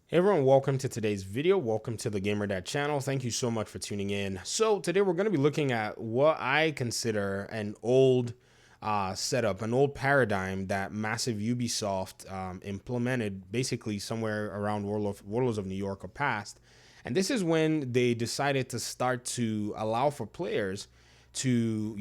Hey everyone, welcome to today's video. Welcome to the Gamer Dad channel. Thank you so much for tuning in. So today we're going to be looking at what I consider an old setup, an old paradigm that massive Ubisoft implemented basically somewhere around Warlords of New York or past. And this is when they decided to start to allow for players to,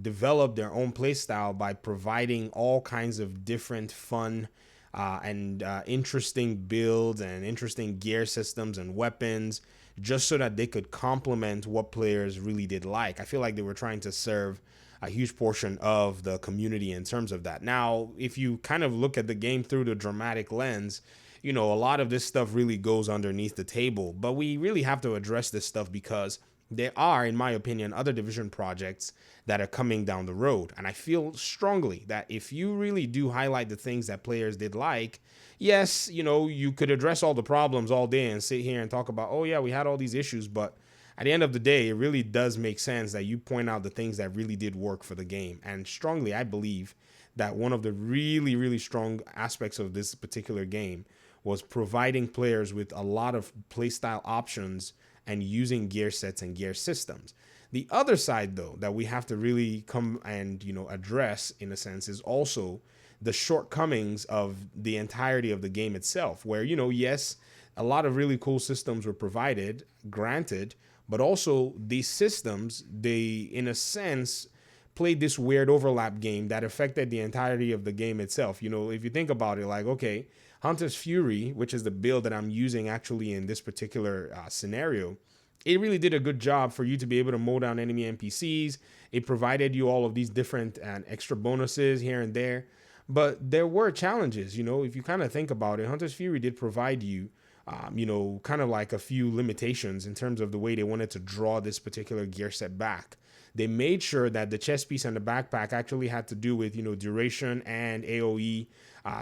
develop their own playstyle by providing all kinds of different fun and interesting builds and interesting gear systems and weapons, just so that they could complement what players really did like. I feel like they were trying to serve a huge portion of the community in terms of that. Now, if you kind of look at the game through the dramatic lens, a lot of this stuff really goes underneath the table, but we really have to address this stuff because there are, in my opinion, other division projects that are coming down the road. And I feel strongly that if you really do highlight the things that players did like, yes, you could address all the problems all day and sit here and talk about, oh yeah, we had all these issues, but at the end of the day, it really does make sense that you point out the things that really did work for the game. And strongly, I believe that one of the really, really strong aspects of this particular game was providing players with a lot of playstyle options and using gear sets and gear systems. The other side, though, that we have to really come and address in a sense is also the shortcomings of the entirety of the game itself, where yes, a lot of really cool systems were provided, granted, but also these systems, they in a sense played this weird overlap game that affected the entirety of the game itself. If you think about it, like, okay, Hunter's Fury, which is the build that I'm using actually in this particular scenario, it really did a good job for you to be able to mow down enemy NPCs. It provided you all of these different and extra bonuses here and there. But there were challenges, if you kind of think about it. Hunter's Fury did provide you, kind of like a few limitations in terms of the way they wanted to draw this particular gear set back. They made sure that the chest piece and the backpack actually had to do with, duration and AoE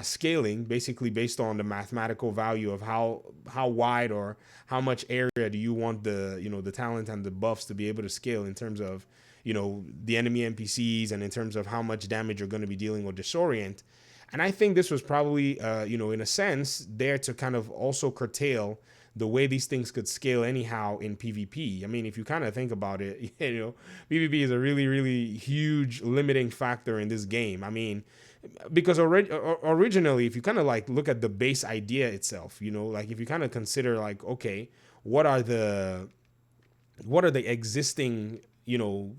scaling, basically based on the mathematical value of how wide or how much area do you want the talent and the buffs to be able to scale in terms of the enemy NPCs and in terms of how much damage you're going to be dealing or disorient. And I think this was probably in a sense there to kind of also curtail the way these things could scale anyhow in PvP. I mean, if you kind of think about it, PvP is a really, really huge limiting factor in this game. I mean, because originally, if you kind of like look at the base idea itself, like if you kind of consider like, okay, what are the existing,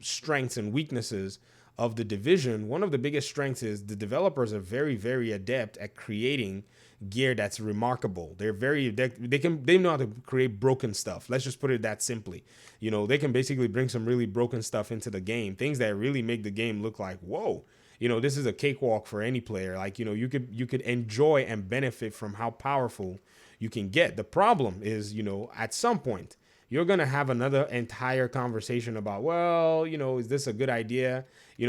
strengths and weaknesses of the division? One of the biggest strengths is the developers are very, very adept at creating gear that's remarkable. They know how to create broken stuff. Let's just put it that simply. They can basically bring some really broken stuff into the game, things that really make the game look like, whoa, this is a cakewalk for any player. Like, you could enjoy and benefit from how powerful you can get. The problem is, at some point you're going to have another entire conversation about, well, is this a good idea?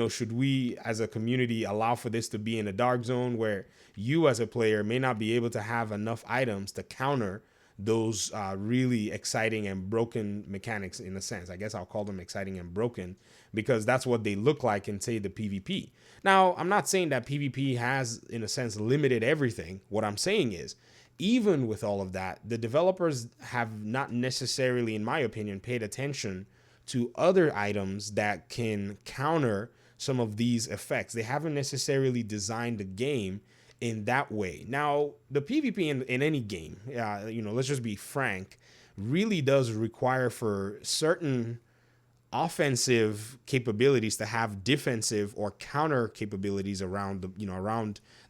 Should we as a community allow for this to be in a dark zone where you as a player may not be able to have enough items to counter those really exciting and broken mechanics? In a sense, I guess I'll call them exciting and broken because that's what they look like in, say, the PvP. Now, I'm not saying that PvP has, in a sense, limited everything. What I'm saying is, even with all of that, the developers have not necessarily, in my opinion, paid attention to other items that can counter some of these effects. They haven't necessarily designed the game in that way. Now, the PvP in any game, let's just be frank, really does require for certain offensive capabilities to have defensive or counter capabilities around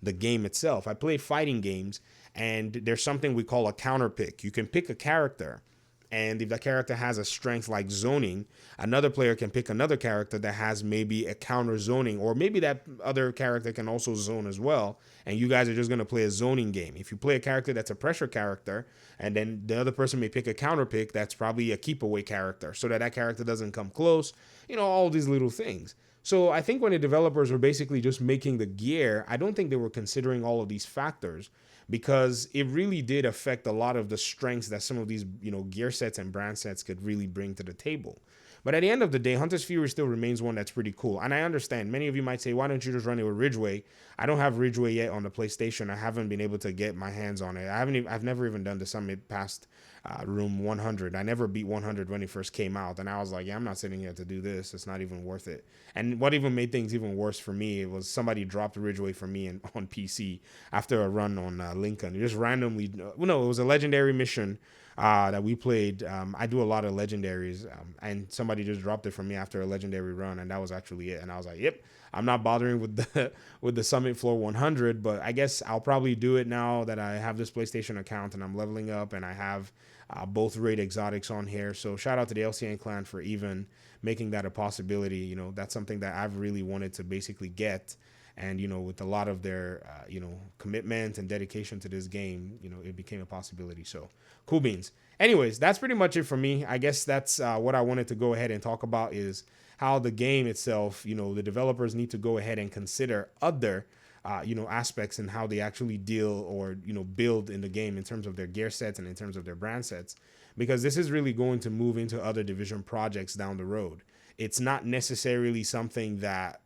the game itself. I play fighting games, and there's something we call a counter pick. You can pick a character, and if that character has a strength like zoning, another player can pick another character that has maybe a counter zoning, or maybe that other character can also zone as well, and you guys are just going to play a zoning game. If you play a character that's a pressure character, and then the other person may pick a counter pick that's probably a keep away character, so that character doesn't come close, all these little things. So I think when the developers were basically just making the gear, I don't think they were considering all of these factors, because it really did affect a lot of the strengths that some of these, gear sets and brand sets could really bring to the table. But at the end of the day, Hunter's Fury still remains one that's pretty cool. And I understand many of you might say, why don't you just run it with Ridgeway? I don't have Ridgeway yet on the PlayStation. I haven't been able to get my hands on it. I've never even done the summit past room 100. I never beat 100 when it first came out. And I was like, yeah, I'm not sitting here to do this. It's not even worth it. And what even made things even worse for me was somebody dropped Ridgeway for me on PC after a run on Lincoln. It just randomly, no, it was a legendary mission that we played. I do a lot of legendaries, and somebody just dropped it for me after a legendary run, and that was actually it. And I was like, yep, I'm not bothering with the Summit Floor 100, but I guess I'll probably do it now that I have this PlayStation account and I'm leveling up and I have both raid exotics on here. So shout out to the LCN clan for even making that a possibility. You know, that's something that I've really wanted to basically get. And, you know, with a lot of their, commitment and dedication to this game, you know, it became a possibility. So cool beans. Anyways, that's pretty much it for me. I guess that's what I wanted to go ahead and talk about, is how the game itself, you know, the developers need to go ahead and consider other, aspects and how they actually deal or, build in the game in terms of their gear sets and in terms of their brand sets, because this is really going to move into other division projects down the road. It's not necessarily something that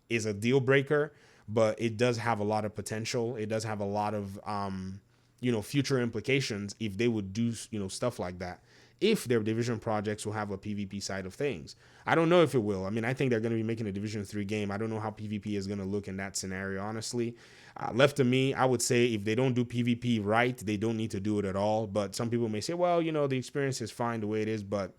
is a deal breaker, but it does have a lot of potential. It does have a lot of, future implications if they would do, stuff like that. If their division projects will have a PvP side of things. I don't know if it will. I mean, I think they're going to be making a Division 3 game. I don't know how PvP is going to look in that scenario, honestly. Left to me, I would say if they don't do PvP right, they don't need to do it at all. But some people may say, well, the experience is fine the way it is, but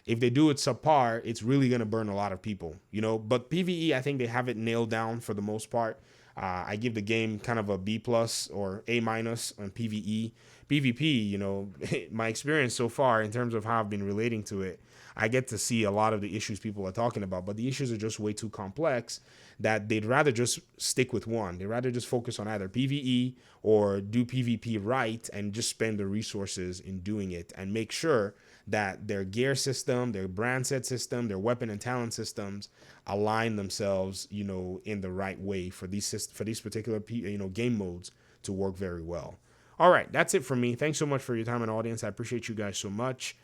if they do it subpar, it's really going to burn a lot of people, But PvE, I think they have it nailed down for the most part. I give the game kind of a B plus or A minus on PvE. PvP, my experience so far in terms of how I've been relating to it, I get to see a lot of the issues people are talking about, but the issues are just way too complex that they'd rather just stick with one. They'd rather just focus on either PvE or do PvP right and just spend the resources in doing it and make sure that their gear system, their brand set system, their weapon and talent systems align themselves, in the right way for these particular, game modes to work very well. All right, that's it from me. Thanks so much for your time and audience. I appreciate you guys so much.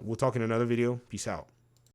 We'll talk in another video. Peace out.